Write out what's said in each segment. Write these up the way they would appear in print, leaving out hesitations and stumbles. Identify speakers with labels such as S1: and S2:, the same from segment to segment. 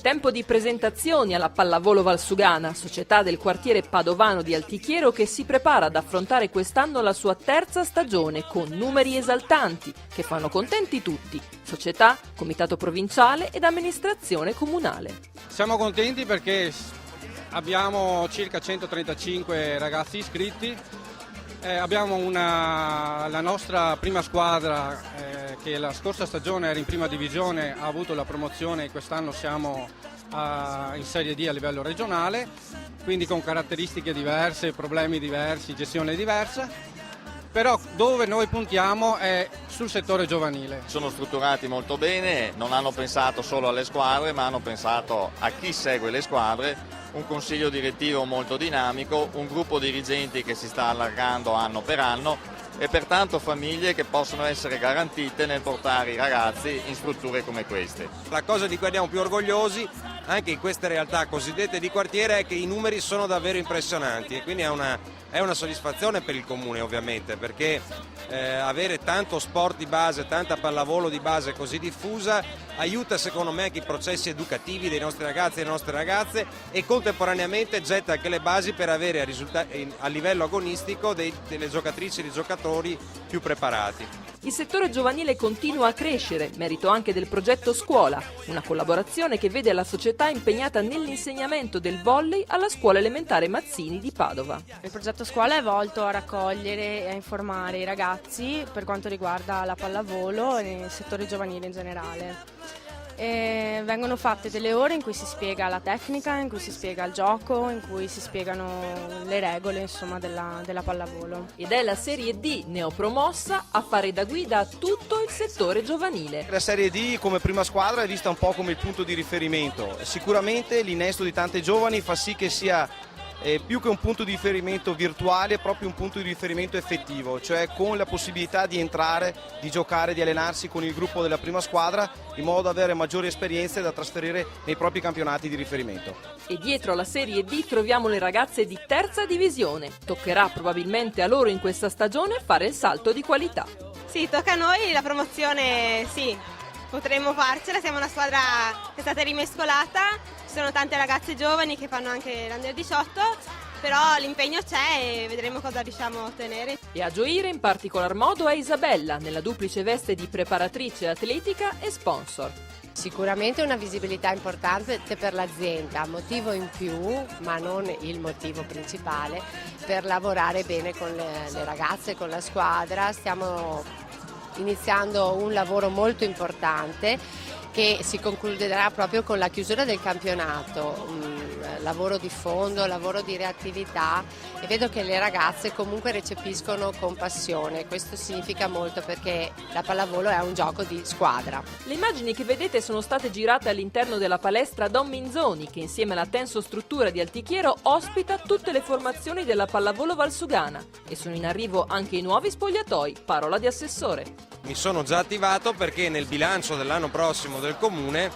S1: tempo di presentazioni alla Pallavolo Valsugana, società del quartiere padovano di Altichiero che si prepara ad affrontare quest'anno la sua terza stagione con numeri esaltanti che fanno contenti tutti, società, comitato provinciale ed amministrazione comunale.
S2: Siamo contenti perché abbiamo circa 135 ragazzi iscritti, abbiamo la nostra prima squadra che la scorsa stagione era in prima divisione, ha avuto la promozione e quest'anno siamo in Serie D a livello regionale, quindi con caratteristiche diverse, problemi diversi, gestione diversa, però dove noi puntiamo è sul settore giovanile.
S3: Sono strutturati molto bene, non hanno pensato solo alle squadre ma hanno pensato a chi segue le squadre, un consiglio direttivo molto dinamico, un gruppo dirigenti che si sta allargando anno per anno e pertanto famiglie che possono essere garantite nel portare i ragazzi in strutture come queste.
S4: La cosa di cui andiamo più orgogliosi anche in queste realtà cosiddette di quartiere è che i numeri sono davvero impressionanti e quindi è una soddisfazione per il comune ovviamente, perché avere tanto sport di base, tanta pallavolo di base così diffusa aiuta secondo me anche i processi educativi dei nostri ragazzi e delle nostre ragazze e contemporaneamente getta anche le basi per avere a livello agonistico delle giocatrici e dei giocatori più preparati.
S1: Il settore giovanile continua a crescere, merito anche del progetto Scuola, una collaborazione che vede la società impegnata nell'insegnamento del volley alla scuola elementare Mazzini di Padova.
S5: Il progetto Scuola è volto a raccogliere e a informare i ragazzi per quanto riguarda la pallavolo e il settore giovanile in generale. E vengono fatte delle ore in cui si spiega la tecnica, in cui si spiega il gioco, in cui si spiegano le regole insomma, della pallavolo.
S1: Ed è la Serie D neopromossa a fare da guida a tutto il settore giovanile.
S6: La Serie D come prima squadra è vista un po' come il punto di riferimento. Sicuramente l'innesto di tante giovani fa sì che sia più che un punto di riferimento virtuale, è proprio un punto di riferimento effettivo, cioè con la possibilità di entrare, di giocare, di allenarsi con il gruppo della prima squadra in modo da avere maggiori esperienze da trasferire nei propri campionati di riferimento.
S1: E dietro alla Serie D troviamo le ragazze di terza divisione. Toccherà probabilmente a loro in questa stagione fare il salto di qualità.
S7: Sì, tocca a noi la promozione, sì. Potremmo farcela, siamo una squadra che è stata rimescolata, ci sono tante ragazze giovani che fanno anche l'Under 18, però l'impegno c'è e vedremo cosa riusciamo a ottenere.
S1: E a gioire in particolar modo è Isabella, nella duplice veste di preparatrice atletica e sponsor.
S8: Sicuramente una visibilità importante per l'azienda, motivo in più, ma non il motivo principale, per lavorare bene con le ragazze, con la squadra. Stiamo iniziando un lavoro molto importante che si concluderà proprio con la chiusura del campionato, lavoro di fondo, lavoro di reattività e vedo che le ragazze comunque recepiscono con passione, questo significa molto perché la pallavolo è un gioco di squadra.
S1: Le immagini che vedete sono state girate all'interno della palestra Don Minzoni che insieme alla Tenso Struttura di Altichiero ospita tutte le formazioni della Pallavolo Valsugana e sono in arrivo anche i nuovi spogliatoi, parola di assessore.
S4: Mi sono già attivato perché nel bilancio dell'anno prossimo del comune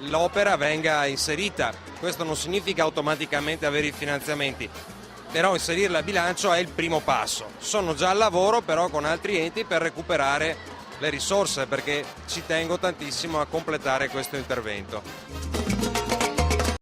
S4: l'opera venga inserita. Questo non significa automaticamente avere i finanziamenti, però inserirla a bilancio è il primo passo. Sono già al lavoro però con altri enti per recuperare le risorse perché ci tengo tantissimo a completare questo intervento.